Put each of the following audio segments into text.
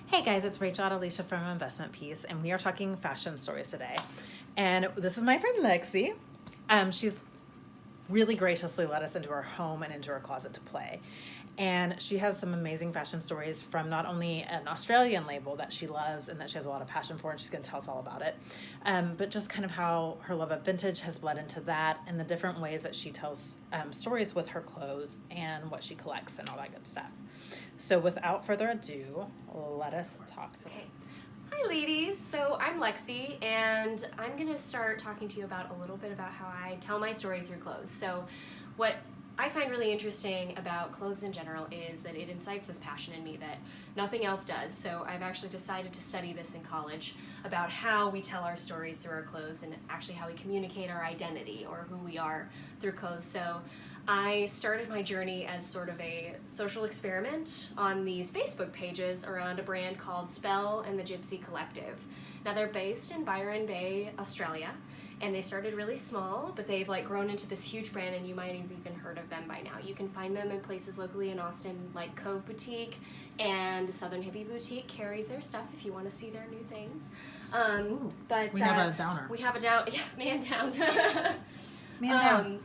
Hey guys, it's Rachel Alicia from Investment Piece, and we are talking fashion stories today. And this is my friend Lexie. She's really graciously let us into her home and into her closet to play. And she has some amazing fashion stories from not only an Australian label that she loves and that she has a lot of passion for, and she's going to tell us all about it, but just kind of how her love of vintage has bled into that and the different ways that she tells stories with her clothes and what she collects and all that good stuff. So without further ado, let us talk to her. Hi ladies, so I'm Lexie and I'm going to start talking to you about a little bit about how I tell my story through clothes. So what I find really interesting about clothes in general is that it incites this passion in me that nothing else does. So I've actually decided to study this in college about how we tell our stories through our clothes and actually how we communicate our identity or who we are through clothes. So I started my journey as sort of a social experiment on these Facebook pages around a brand called Spell the Gyspy Collective. Now they're based in Byron Bay, Australia, and they started really small, but they've grown into this huge brand, and you might have even heard of them by now. You can find them in places locally in Austin, like Cove Boutique, and Southern Hippie Boutique carries their stuff if you want to see their new things. But we have a downer. We have a down, yeah, man down. Man down.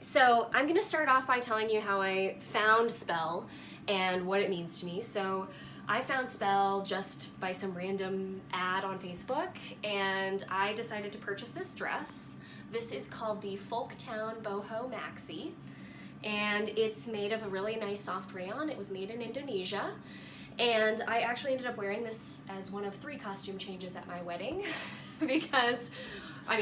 So I'm going to start off by telling you how I found Spell and what it means to me. So I found Spell just by some random ad on Facebook, and I decided to purchase this dress. This is called the Folktown Boho Maxi, and it's made of a really nice soft rayon. It was made in Indonesia, and I actually ended up wearing this as one of 3 costume changes at my wedding because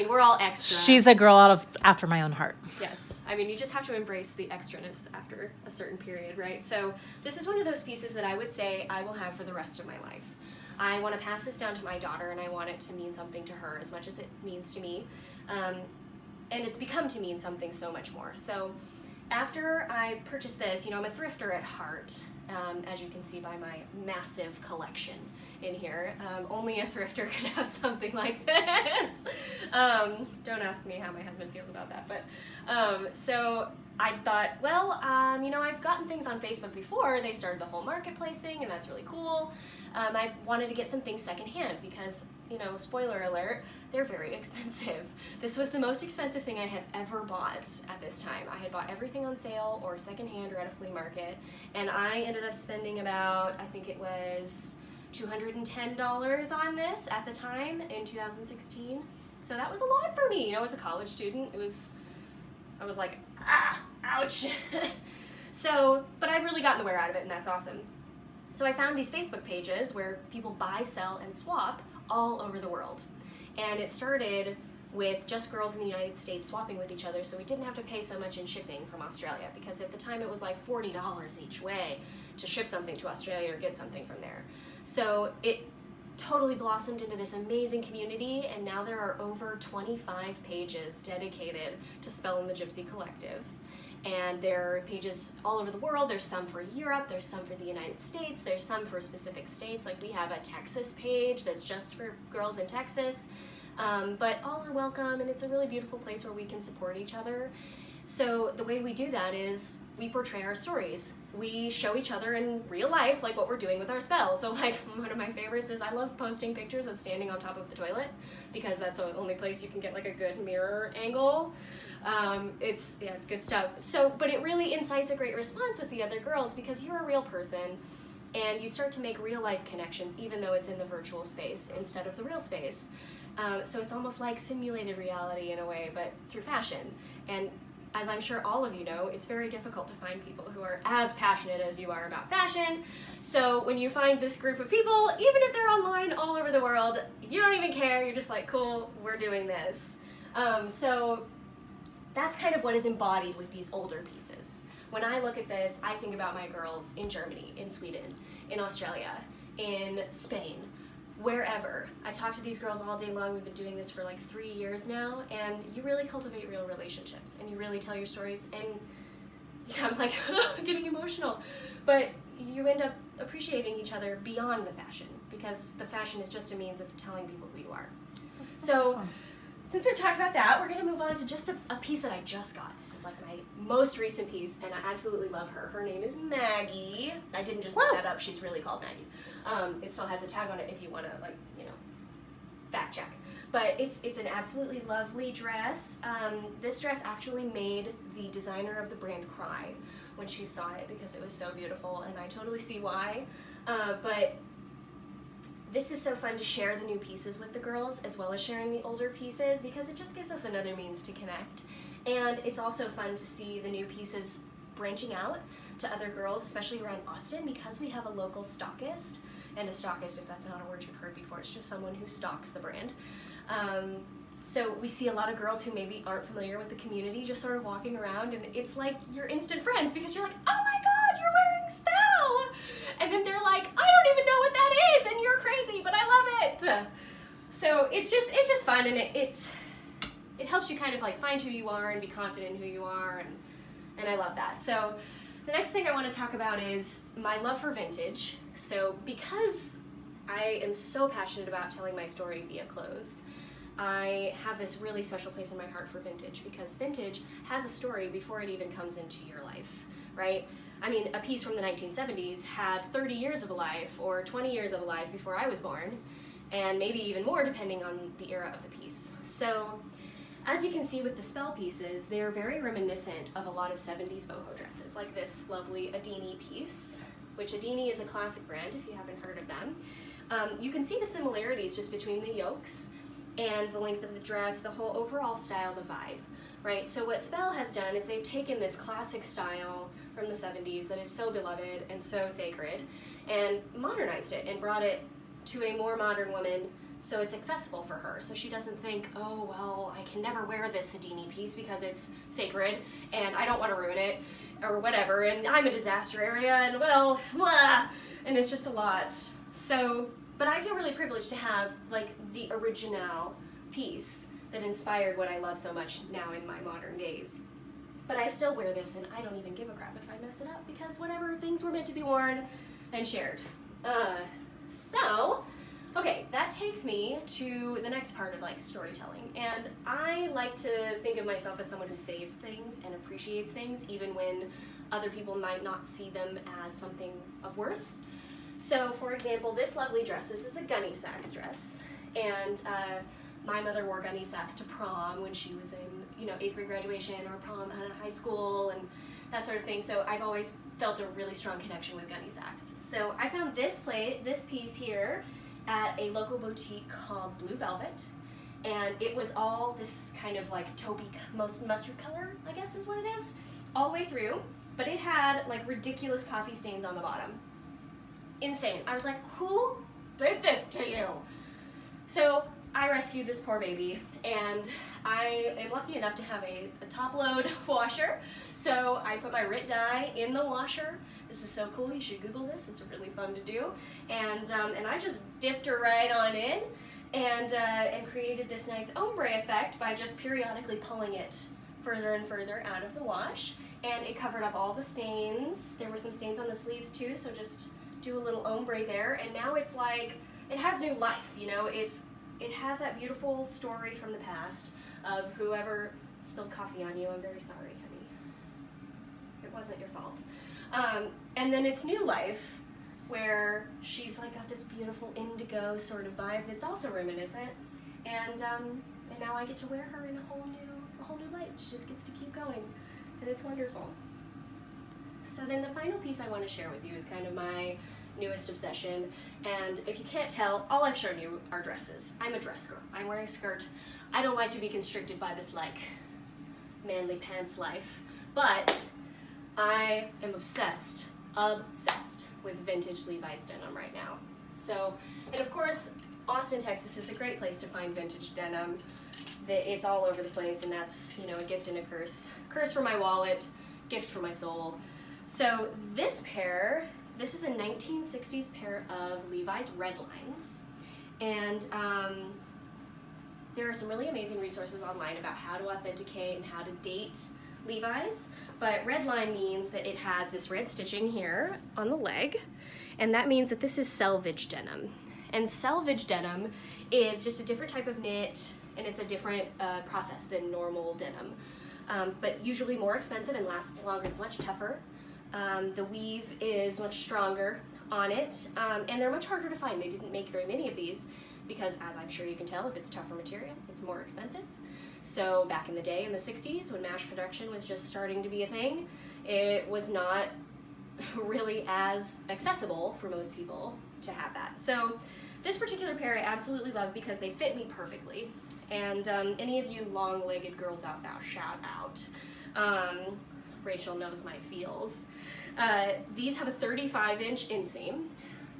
we're all extra. She's a girl after my own heart. Yes. You just have to embrace the extraness after a certain period, right? So this is one of those pieces that I would say I will have for the rest of my life. I want to pass this down to my daughter, and I want it to mean something to her as much as it means to me. And it's become to mean something so much more. So after I purchased this, I'm a thrifter at heart, as you can see by my massive collection in here. Only a thrifter could have something like this. Don't ask me how my husband feels about that, but so I thought, well, I've gotten things on Facebook before. They started the whole marketplace thing, and that's really cool. I wanted to get some things secondhand because, spoiler alert, they're very expensive. This was the most expensive thing I had ever bought at this time. I had bought everything on sale or secondhand or at a flea market, and I ended up spending about, I think it was $210 on this at the time in 2016. So that was a lot for me. As a college student, I was like, ouch. But I've really gotten the wear out of it, and that's awesome. So I found these Facebook pages where people buy, sell, and swap all over the world. And it started with just girls in the United States swapping with each other, so we didn't have to pay so much in shipping from Australia, because at the time it was like $40 each way to ship something to Australia or get something from there. So it totally blossomed into this amazing community, and now there are over 25 pages dedicated to Spell the Gyspy Collective. And there are pages all over the world. There's some for Europe, there's some for the United States, there's some for specific states. Like we have a Texas page that's just for girls in Texas. But all are welcome, and it's a really beautiful place where we can support each other. So the way we do that is we portray our stories. We show each other in real life, like what we're doing with our spell. So one of my favorites is I love posting pictures of standing on top of the toilet, because that's the only place you can get a good mirror angle. It's good stuff. But it really incites a great response with the other girls, because you're a real person and you start to make real life connections, even though it's in the virtual space instead of the real space. So it's almost like simulated reality in a way, but through fashion. And as I'm sure all of you know, it's very difficult to find people who are as passionate as you are about fashion. So when you find this group of people, even if they're online all over the world, you don't even care. You're just like, cool, we're doing this. So that's kind of what is embodied with these older pieces. When I look at this, I think about my girls in Germany, in Sweden, in Australia, in Spain, wherever. I talk to these girls all day long. We've been doing this for 3 years now, and you really cultivate real relationships, and you really tell your stories, and yeah, I'm getting emotional, but you end up appreciating each other beyond the fashion, because the fashion is just a means of telling people who you are. since we've talked about that, we're going to move on to just a piece that I just got. This is like my most recent piece, and I absolutely love her. Her name is Maggie. I didn't just make that up. She's really called Maggie. It still has a tag on it if you want to, like, you know, fact check. But it's an absolutely lovely dress. This dress actually made the designer of the brand cry when she saw it because it was so beautiful, and I totally see why. But this is so fun to share the new pieces with the girls as well as sharing the older pieces because it just gives us another means to connect. And it's also fun to see the new pieces branching out to other girls, especially around Austin, because we have a local stockist. And a stockist, if that's not a word you've heard before, it's just someone who stocks the brand. So we see a lot of girls who maybe aren't familiar with the community just sort of walking around, and it's like you're instant friends because you're like, oh my god, you're wearing Spell! And then they're like, I don't even know what that is, and you're crazy, but I love it! So it's just fun, and it helps you kind of like find who you are and be confident in who you are, and I love that. So the next thing I want to talk about is my love for vintage. So because I am so passionate about telling my story via clothes, I have this really special place in my heart for vintage because vintage has a story before it even comes into your life, right? I mean, a piece from the 1970s had 30 years of a life or 20 years of a life before I was born, and maybe even more depending on the era of the piece. So as you can see with the Spell pieces, they're very reminiscent of a lot of 70s boho dresses, like this lovely Adini piece, which Adini is a classic brand if you haven't heard of them. You can see the similarities just between the yokes and the length of the dress, the whole overall style, the vibe, right? So what Spell has done is they've taken this classic style from the 70s that is so beloved and so sacred and modernized it and brought it to a more modern woman so it's accessible for her. So she doesn't think, oh, well, I can never wear this Adini piece because it's sacred and I don't want to ruin it or whatever, and I'm a disaster area and well, blah, and it's just a lot. So, but I feel really privileged to have like the original piece that inspired what I love so much now in my modern days. But I still wear this and I don't even give a crap if I mess it up because whatever, things were meant to be worn and shared. Okay, that takes me to the next part of like storytelling. And I like to think of myself as someone who saves things and appreciates things even when other people might not see them as something of worth. So for example, this lovely dress, this is a gunny sacks dress. And my mother wore gunny sacks to prom when she was in, 8th grade graduation or prom at high school and that sort of thing. So I've always felt a really strong connection with gunny sacks. So I found this piece here at a local boutique called Blue Velvet. And it was all this kind of like taupey, mustard color, I guess is what it is, all the way through. But it had like ridiculous coffee stains on the bottom. Insane. I was like, who did this to you? So I rescued this poor baby, and I am lucky enough to have a top load washer. So I put my Rit dye in the washer. This is so cool, you should Google this, it's really fun to do. And I just dipped her right on in and created this nice ombre effect by just periodically pulling it further and further out of the wash. And it covered up all the stains. There were some stains on the sleeves too, so just do a little ombre there, and now it's like, it has new life, it has that beautiful story from the past of whoever spilled coffee on you. I'm very sorry, honey. It wasn't your fault. And then it's new life, where she's like got this beautiful indigo sort of vibe that's also reminiscent, and now I get to wear her in a whole new light. She just gets to keep going, and it's wonderful. So then the final piece I want to share with you is kind of my newest obsession, and if you can't tell, all I've shown you are dresses. I'm a dress girl. I'm wearing a skirt. I don't like to be constricted by this like manly pants life, but I am obsessed with vintage Levi's denim right now. So, and of course, Austin, Texas is a great place to find vintage denim. It's all over the place, and that's, a gift and a curse. Curse for my wallet, gift for my soul. So this is a 1960s pair of Levi's red lines, and there are some really amazing resources online about how to authenticate and how to date Levi's, but red line means that it has this red stitching here on the leg, and that means that this is selvage denim. And selvage denim is just a different type of knit and it's a different process than normal denim. But usually more expensive and lasts longer. It's much tougher. The weave is much stronger on it, and they're much harder to find. They didn't make very many of these because, as I'm sure you can tell, if it's tougher material, it's more expensive. So back in the day, in the 60s, when mass production was just starting to be a thing, it was not really as accessible for most people to have that. So this particular pair I absolutely love because they fit me perfectly. And any of you long-legged girls out now, shout out. Rachel knows my feels. These have a 35-inch inseam,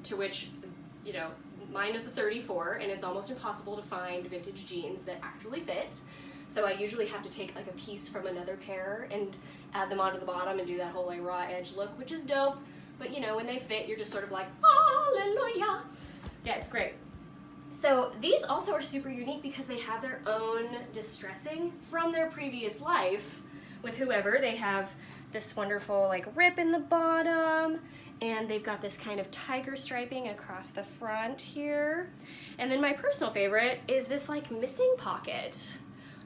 to which, you know, mine is the 34, and it's almost impossible to find vintage jeans that actually fit. So I usually have to take like a piece from another pair and add them onto the bottom and do that whole like raw edge look, which is dope. But you know, when they fit, you're just sort of like, hallelujah. Yeah, it's great. So these also are super unique because they have their own distressing from their previous life with whoever. They have this wonderful like rip in the bottom, and they've got this kind of tiger striping across the front here. And then my personal favorite is this like missing pocket.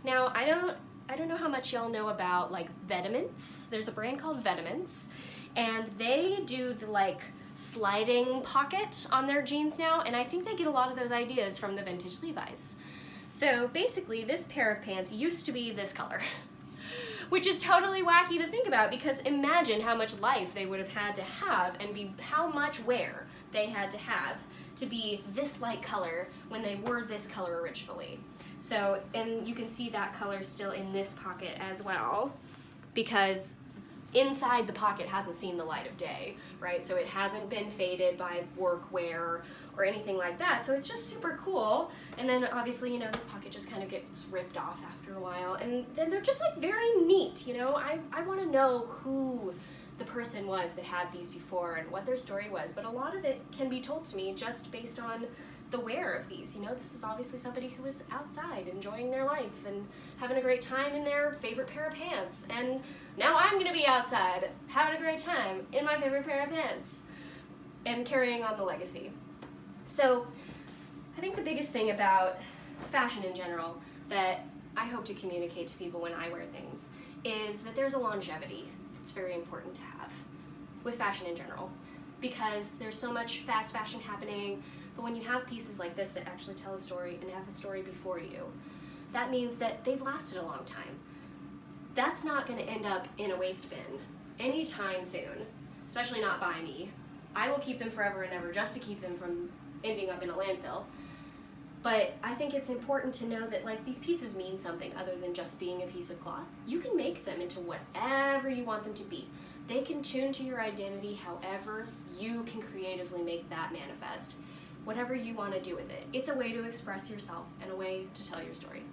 Now, I don't know how much y'all know about like Vetements. There's a brand called Vetements, and they do the like sliding pocket on their jeans now, and I think they get a lot of those ideas from the vintage Levi's. So basically, this pair of pants used to be this color, which is totally wacky to think about because imagine how much life they would have had to have and how much wear they had to be this light color when they were this color originally. So, and you can see that color still in this pocket as well because inside the pocket hasn't seen the light of day, right? So it hasn't been faded by work wear or anything like that. So it's just super cool. And then obviously, you know, this pocket just kind of gets ripped off after a while. And then they're just like very neat, you know? I want to know who the person was that had these before and what their story was. But a lot of it can be told to me just based on the wear of these. You know, this was obviously somebody who was outside enjoying their life and having a great time in their favorite pair of pants. And now I'm gonna be outside having a great time in my favorite pair of pants and carrying on the legacy. So I think the biggest thing about fashion in general that I hope to communicate to people when I wear things is that there's a longevity it's very important to have with fashion in general, because there's so much fast fashion happening. But when you have pieces like this that actually tell a story and have a story before you, that means that they've lasted a long time. That's not going to end up in a waste bin anytime soon, especially not by me. I will keep them forever and ever just to keep them from ending up in a landfill. But I think it's important to know that like these pieces mean something other than just being a piece of cloth. You can make them into whatever you want them to be. They can tune to your identity however you can creatively make that manifest. Whatever you want to do with it. It's a way to express yourself and a way to tell your story.